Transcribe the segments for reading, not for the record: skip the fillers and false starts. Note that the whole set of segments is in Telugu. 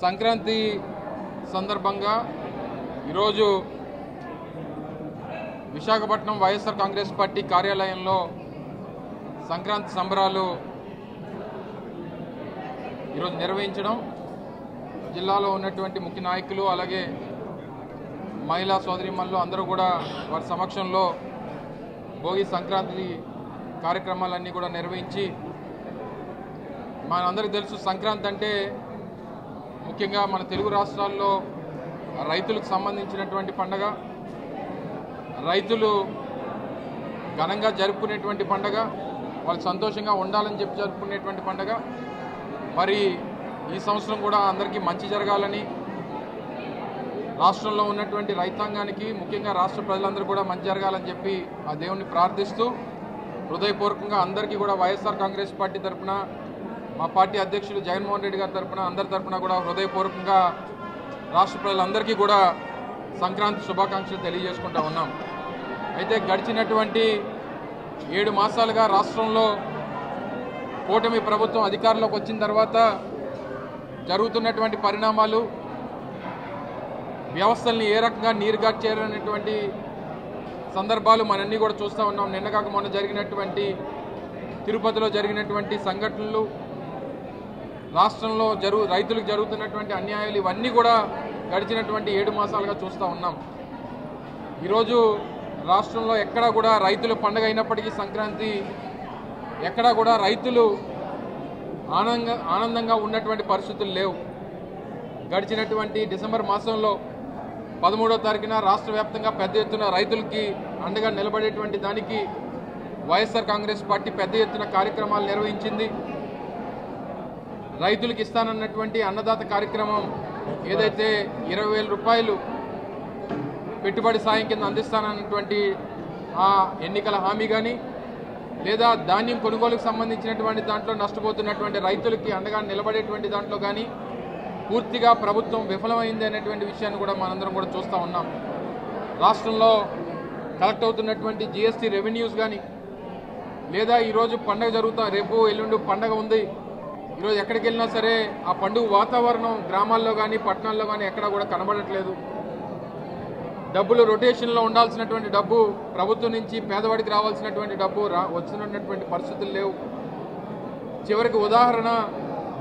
సంక్రాంతి సందర్భంగా ఈరోజు విశాఖపట్నం వైఎస్ఆర్ కాంగ్రెస్ పార్టీ కార్యాలయంలో సంక్రాంతి సంబరాలు ఈరోజు నిర్వహించడం, జిల్లాలో ఉన్నటువంటి ముఖ్య నాయకులు అలాగే మహిళా సోదరీమణులు అందరూ కూడా వారి సమక్షంలో భోగి సంక్రాంతి కార్యక్రమాలన్నీ కూడా నిర్వహించి, మనందరికీ తెలుసు సంక్రాంతి అంటే ముఖ్యంగా మన తెలుగు రాష్ట్రాల్లో రైతులకు సంబంధించినటువంటి పండగ, రైతులు ఘనంగా జరుపుకునేటువంటి పండగ, వాళ్ళు సంతోషంగా ఉండాలని చెప్పి జరుపుకునేటువంటి పండగ. మరి ఈ సంవత్సరం కూడా అందరికీ మంచి జరగాలని, రాష్ట్రంలో ఉన్నటువంటి రైతాంగానికి ముఖ్యంగా రాష్ట్ర ప్రజలందరూ కూడా మంచి జరగాలని చెప్పి ఆ దేవుణ్ణి ప్రార్థిస్తూ హృదయపూర్వకంగా అందరికీ కూడా వైఎస్ఆర్ కాంగ్రెస్ పార్టీ తరఫున, మా పార్టీ అధ్యక్షులు జగన్మోహన్ రెడ్డి గారి తరఫున, అందరి తరఫున కూడా హృదయపూర్వకంగా రాష్ట్ర ప్రజలందరికీ కూడా సంక్రాంతి శుభాకాంక్షలు తెలియజేసుకుంటూ ఉన్నాం. అయితే గడిచినటువంటి 7 మాసాలుగా రాష్ట్రంలో కూటమి ప్రభుత్వం అధికారంలోకి వచ్చిన తర్వాత జరుగుతున్నటువంటి పరిణామాలు, వ్యవస్థల్ని ఏ రకంగా నీరుగార్చేరనేటువంటి సందర్భాలు మనన్నీ కూడా చూస్తూ ఉన్నాం. నిన్నగాక మొన్న జరిగినటువంటి తిరుపతిలో జరిగినటువంటి సంఘటనలు, రాష్ట్రంలో రైతులకు జరుగుతున్నటువంటి అన్యాయాలు, ఇవన్నీ కూడా గడిచినటువంటి 7 మాసాలుగా చూస్తూ ఉన్నాం. ఈరోజు రాష్ట్రంలో ఎక్కడా కూడా రైతుల పండుగ అయినప్పటికీ సంక్రాంతి ఎక్కడా కూడా రైతులు ఆనందంగా ఉన్నటువంటి పరిస్థితులు లేవు. గడిచినటువంటి డిసెంబర్ మాసంలో 13వ తారీఖున రాష్ట్ర వ్యాప్తంగా పెద్ద ఎత్తున రైతులకి అండగా నిలబడేటువంటి దానికి వైఎస్ఆర్ కాంగ్రెస్ పార్టీ పెద్ద ఎత్తున కార్యక్రమాలు నిర్వహించింది. రైతులకు ఇస్తానన్నటువంటి అన్నదాత కార్యక్రమం ఏదైతే 20,000 రూపాయలు పెట్టుబడి సాయం కింద అందిస్తానన్నటువంటి ఆ ఎన్నికల హామీ కానీ, లేదా ధాన్యం కొనుగోలుకు సంబంధించినటువంటి దాంట్లో నష్టపోతున్నటువంటి రైతులకి అండగా నిలబడేటువంటి దాంట్లో కానీ పూర్తిగా ప్రభుత్వం విఫలమైంది అనేటువంటి విషయాన్ని కూడా మనందరం కూడా చూస్తూ ఉన్నాం. రాష్ట్రంలో కలెక్ట్ అవుతున్నటువంటి జిఎస్టీ రెవెన్యూస్ కానీ, లేదా ఈరోజు పండగ రేపు ఎల్లుండి పండగ ఉంది, ఈరోజు ఎక్కడికి వెళ్ళినా సరే ఆ పండుగ వాతావరణం గ్రామాల్లో కానీ పట్టణాల్లో కానీ ఎక్కడా కూడా కనబడట్లేదు. డబ్బులు రొటేషన్లో ఉండాల్సినటువంటి డబ్బు ప్రభుత్వం నుంచి పేదవాడికి రావాల్సినటువంటి డబ్బు వస్తున్నటువంటి పరిస్థితులు లేవు. చివరికి ఉదాహరణ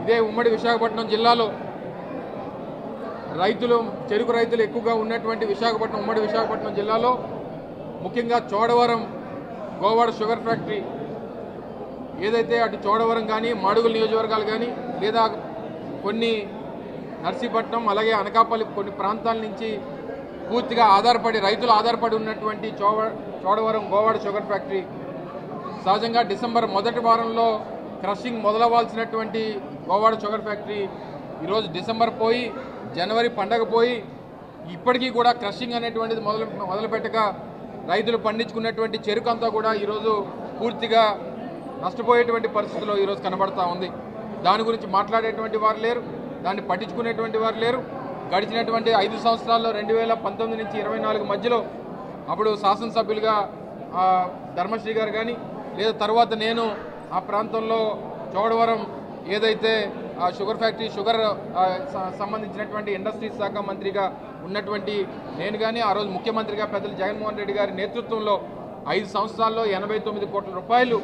ఇదే ఉమ్మడి విశాఖపట్నం జిల్లాలో చెరుకు రైతులు ఎక్కువగా ఉన్నటువంటి ఉమ్మడి విశాఖపట్నం జిల్లాలో ముఖ్యంగా చోడవరం గోవాడ షుగర్ ఫ్యాక్టరీ ఏదైతే అటు చోడవరం కానీ మాడుగుల నియోజకవర్గాలు కానీ, లేదా కొన్ని నర్సీపట్నం అలాగే అనకాపల్లి కొన్ని ప్రాంతాల నుంచి పూర్తిగా రైతులు ఆధారపడి ఉన్నటువంటి చోడవరం గోవాడ షుగర్ ఫ్యాక్టరీ సహజంగా డిసెంబర్ మొదటి వారంలో క్రషింగ్ మొదలవ్వాల్సినటువంటి గోవాడ షుగర్ ఫ్యాక్టరీ ఈరోజు డిసెంబర్ పోయి జనవరి పండగ పోయి ఇప్పటికీ కూడా క్రషింగ్ అనేటువంటిది మొదలుపెట్టక రైతులు పండించుకున్నటువంటి చెరుకు అంతా కూడా ఈరోజు పూర్తిగా నష్టపోయేటువంటి పరిస్థితుల్లో ఈరోజు కనబడతా ఉంది. దాని గురించి మాట్లాడేటువంటి వారు లేరు, దాన్ని పట్టించుకునేటువంటి వారు లేరు. గడిచినటువంటి 5 సంవత్సరాల్లో 2019 నుంచి 24 మధ్యలో అప్పుడు శాసనసభ్యులుగా ధర్మశ్రీ గారు కానీ, లేదా తర్వాత నేను ఆ ప్రాంతంలో చోడవరం ఏదైతే షుగర్ ఫ్యాక్టరీ సంబంధించినటువంటి ఇండస్ట్రీస్ శాఖ మంత్రిగా ఉన్నటువంటి నేను కానీ, ఆ రోజు ముఖ్యమంత్రిగా పెద్దలు జగన్మోహన్ రెడ్డి గారి నేతృత్వంలో 5 సంవత్సరాల్లో 89 కోట్ల రూపాయలు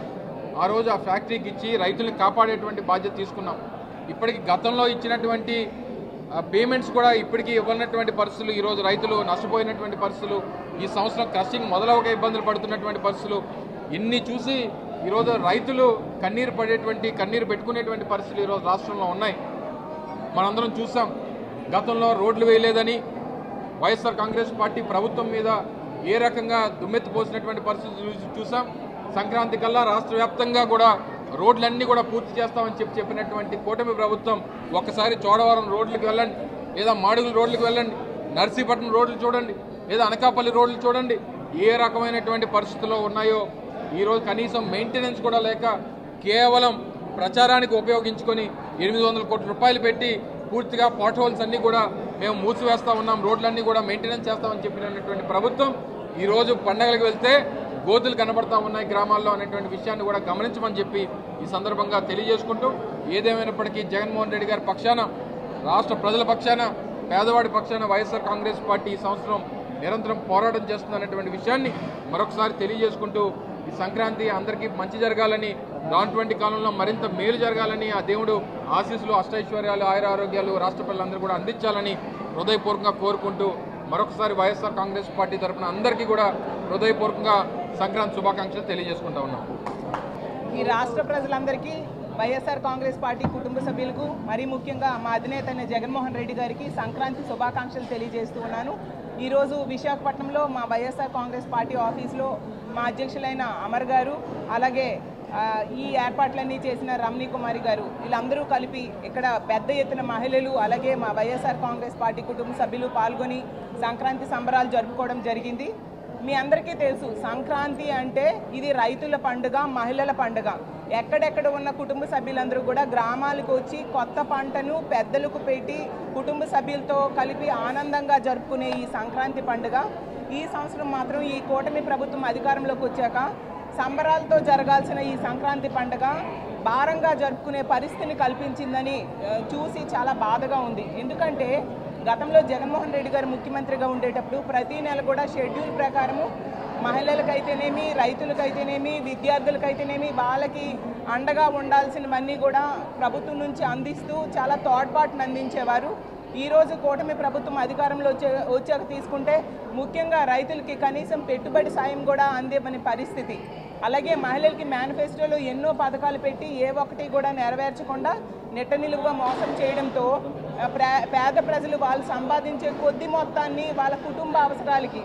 ఆ రోజు ఆ ఫ్యాక్టరీకి ఇచ్చి రైతులను కాపాడేటువంటి బాధ్యత తీసుకున్నాం. ఇప్పటికి గతంలో ఇచ్చినటువంటి పేమెంట్స్ కూడా ఇప్పటికీ ఇవ్వనటువంటి పరిస్థితులు, ఈరోజు రైతులు నష్టపోయినటువంటి పరిస్థితులు, ఈ సంవత్సరం క్రషింగ్ మొదలవక ఇబ్బందులు పడుతున్నటువంటి పరిస్థితులు ఇన్ని చూసి ఈరోజు రైతులు కన్నీరు పెట్టుకునేటువంటి పరిస్థితులు ఈరోజు రాష్ట్రంలో ఉన్నాయి. మనందరం చూసాం. గతంలో రోడ్లు వేయలేదని వైఎస్ఆర్ కాంగ్రెస్ పార్టీ ప్రభుత్వం మీద ఏ రకంగా దుమ్మెత్తిపోసినటువంటి పరిస్థితులు చూసాం. సంక్రాంతి కల్లా రాష్ట్ర వ్యాప్తంగా కూడా రోడ్లన్నీ కూడా పూర్తి చేస్తామని చెప్పినటువంటి కూటమి ప్రభుత్వం ఒక్కసారి చోడవరం రోడ్లకు వెళ్ళండి, లేదా మాడుగుల రోడ్లకు వెళ్ళండి, నర్సీపట్నం రోడ్లు చూడండి, లేదా అనకాపల్లి రోడ్లు చూడండి, ఏ రకమైనటువంటి పరిస్థితుల్లో ఉన్నాయో. ఈరోజు కనీసం మెయింటెనెన్స్ కూడా లేక కేవలం ప్రచారానికి ఉపయోగించుకొని 800 కోట్ల రూపాయలు పెట్టి పూర్తిగా పాట్ హోల్స్ అన్నీ కూడా మేము మూసివేస్తూ ఉన్నాం, రోడ్లన్నీ కూడా మెయింటెనెన్స్ చేస్తామని చెప్పినటువంటి ప్రభుత్వం ఈరోజు పండగలకు వెళ్తే గోతులు కనబడతా ఉన్నాయి గ్రామాల్లో అనేటువంటి విషయాన్ని కూడా గమనించమని చెప్పి ఈ సందర్భంగా తెలియజేసుకుంటూ, ఏదేమైనప్పటికీ జగన్మోహన్ రెడ్డి గారి పక్షాన రాష్ట్ర ప్రజల పక్షాన పేదవాడి పక్షాన వైఎస్ఆర్ కాంగ్రెస్ పార్టీ ఈ సంవత్సరం నిరంతరం పోరాటం చేస్తుందనేటువంటి విషయాన్ని మరొకసారి తెలియజేసుకుంటూ ఈ సంక్రాంతి అందరికీ మంచి జరగాలని రానుటువంటి కాలంలో మరింత మేలు జరగాలని ఆ దేవుడు ఆశీస్సులు అష్టైశ్వర్యాలు ఆయుర ఆరోగ్యాలు రాష్ట్ర ప్రజలందరూ కూడా అందించాలని హృదయపూర్వకంగా కోరుకుంటూ మరొకసారి వైఎస్ఆర్ కాంగ్రెస్ పార్టీ తరఫున అందరికీ కూడా హృదయపూర్వకంగా సంక్రాంతి శుభాకాంక్షలు తెలియజేసుకుంటా ఉన్నాం. ఈ రాష్ట్ర ప్రజలందరికీ వైఎస్ఆర్ కాంగ్రెస్ పార్టీ కుటుంబ సభ్యులకు మరీ ముఖ్యంగా మా అధినేత అయిన జగన్మోహన్ రెడ్డి గారికి సంక్రాంతి శుభాకాంక్షలు తెలియజేస్తూ ఉన్నాను. ఈరోజు విశాఖపట్నంలో మా వైఎస్ఆర్ కాంగ్రెస్ పార్టీ ఆఫీస్లో మా అధ్యక్షులైన అమర్ గారు, అలాగే ఈ ఏర్పాట్లన్నీ చేసిన రమణీ కుమారి గారు, వీళ్ళందరూ కలిపి ఇక్కడ పెద్ద ఎత్తున మహిళలు అలాగే మా వైఎస్ఆర్ కాంగ్రెస్ పార్టీ కుటుంబ సభ్యులు పాల్గొని సంక్రాంతి సంబరాలు జరుపుకోవడం జరిగింది. మీ అందరికీ తెలుసు, సంక్రాంతి అంటే ఇది రైతుల పండుగ, మహిళల పండుగ. ఎక్కడెక్కడ ఉన్న కుటుంబ సభ్యులందరూ కూడా గ్రామాలకు వచ్చి కొత్త పంటను పెద్దలకు పెట్టి కుటుంబ సభ్యులతో కలిపి ఆనందంగా జరుపుకునే ఈ సంక్రాంతి పండుగ ఈ సంవత్సరం మాత్రం ఈ కూటమి ప్రభుత్వం అధికారంలోకి వచ్చాక సంబరాలతో జరగాల్సిన ఈ సంక్రాంతి పండుగ భారంగా జరుపుకునే పరిస్థితిని కల్పించిందని చూసి చాలా బాధగా ఉంది. ఎందుకంటే గతంలో జగన్మోహన్ రెడ్డి గారు ముఖ్యమంత్రిగా ఉండేటప్పుడు ప్రతి నెల కూడా షెడ్యూల్ ప్రకారము మహిళలకైతేనేమి, రైతులకైతేనేమి, విద్యార్థులకైతేనేమి వాళ్ళకి అండగా ఉండాల్సినవన్నీ కూడా ప్రభుత్వం నుంచి అందిస్తూ చాలా తోడ్పాటును అందించేవారు. ఈరోజు కూటమి ప్రభుత్వం అధికారంలో వచ్చాక తీసుకుంటే ముఖ్యంగా రైతులకి కనీసం పెట్టుబడి సాయం కూడా అందేమని పరిస్థితి. అలాగే మహిళలకి మేనిఫెస్టోలో ఎన్నో పథకాలు పెట్టి ఏ ఒక్కటి కూడా నెరవేర్చకుండా నెట్ట నిలువుగా మోసం చేయడంతో పేద ప్రజలు వాళ్ళు సంపాదించే కొద్ది మొత్తాన్ని వాళ్ళ కుటుంబ అవసరాలకి,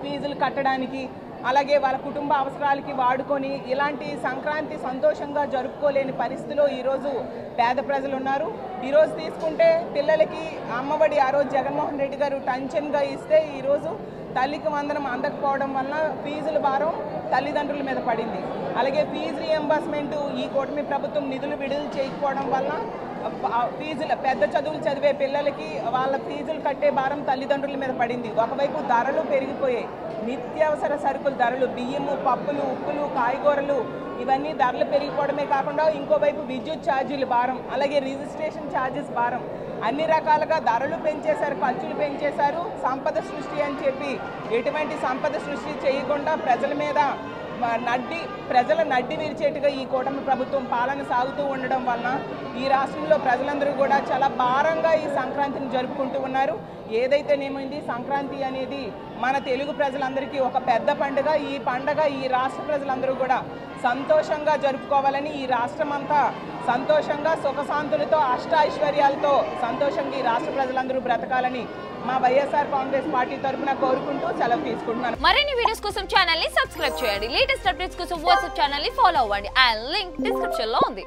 ఫీజులు కట్టడానికి, అలాగే వాళ్ళ కుటుంబ అవసరాలకి వాడుకొని ఇలాంటి సంక్రాంతి సంతోషంగా జరుపుకోలేని పరిస్థితిలో ఈరోజు పేద ప్రజలు ఉన్నారు. ఈరోజు తీసుకుంటే పిల్లలకి అమ్మఒడి ఆ రోజు జగన్మోహన్ రెడ్డి గారు టెన్షన్గా ఇస్తే ఈరోజు తల్లికి వందనం అందకపోవడం వల్ల ఫీజుల భారం తల్లిదండ్రుల మీద పడింది. అలాగే ఫీజు రీఎంబర్స్మెంట్ ఈ కూటమి ప్రభుత్వం నిధులు విడుదల చేయకపోవడం వల్ల ఫీజులు పెద్ద చదువులు చదివే పిల్లలకి వాళ్ళ ఫీజులు కట్టే భారం తల్లిదండ్రుల మీద పడింది. ఒకవైపు ధరలు పెరిగిపోయాయి, నిత్యావసర సరుకుల ధరలు, బియ్యము, పప్పులు, ఉప్పులు, కాయగూరలు ఇవన్నీ ధరలు పెరిగిపోవడమే కాకుండా ఇంకోవైపు విద్యుత్ ఛార్జీలు భారం, అలాగే రిజిస్ట్రేషన్ ఛార్జెస్ భారం, అన్ని రకాలుగా ధరలు పెంచేశారు, ఖర్చులు పెంచేశారు. సంపద సృష్టి అని చెప్పి ఎటువంటి సంపద సృష్టి చేయకుండా ప్రజల నడ్డి విరిచేట్టుగా ఈ కూటమి ప్రభుత్వం పాలన సాగుతూ ఉండడం వలన ఈ రాష్ట్రంలో ప్రజలందరూ కూడా చాలా భారంగా ఈ సంక్రాంతిని జరుపుకుంటూ ఉన్నారు. ఏదైతేనేమైంది, సంక్రాంతి అనేది మన తెలుగు ప్రజలందరికీ ఒక పెద్ద పండుగ. ఈ పండుగ ఈ రాష్ట్ర ప్రజలందరూ కూడా సంతోషంగా జరుపుకోవాలని, ఈ రాష్ట్రం అంతా సంతోషంగా సుఖశాంతులతో అష్టైశ్వర్యాలతో సంతోషంగా ఈ రాష్ట్ర ప్రజలందరూ బ్రతకాలని మా వైఎస్ఆర్ కాంగ్రెస్ పార్టీ తరఫున కోరుకుంటూ సెలవు తీసుకుంటున్నాను. మరిన్ని వీడియోస్ కోసం ఛానల్ ని సబ్స్క్రైబ్ చేయండి. లేటెస్ట్ అప్డేట్స్ కోసం వాట్సాప్ ఛానల్ ని ఫాలో అవ్వండి. ఆ లింక్ డిస్క్రిప్షన్ లో ఉంది.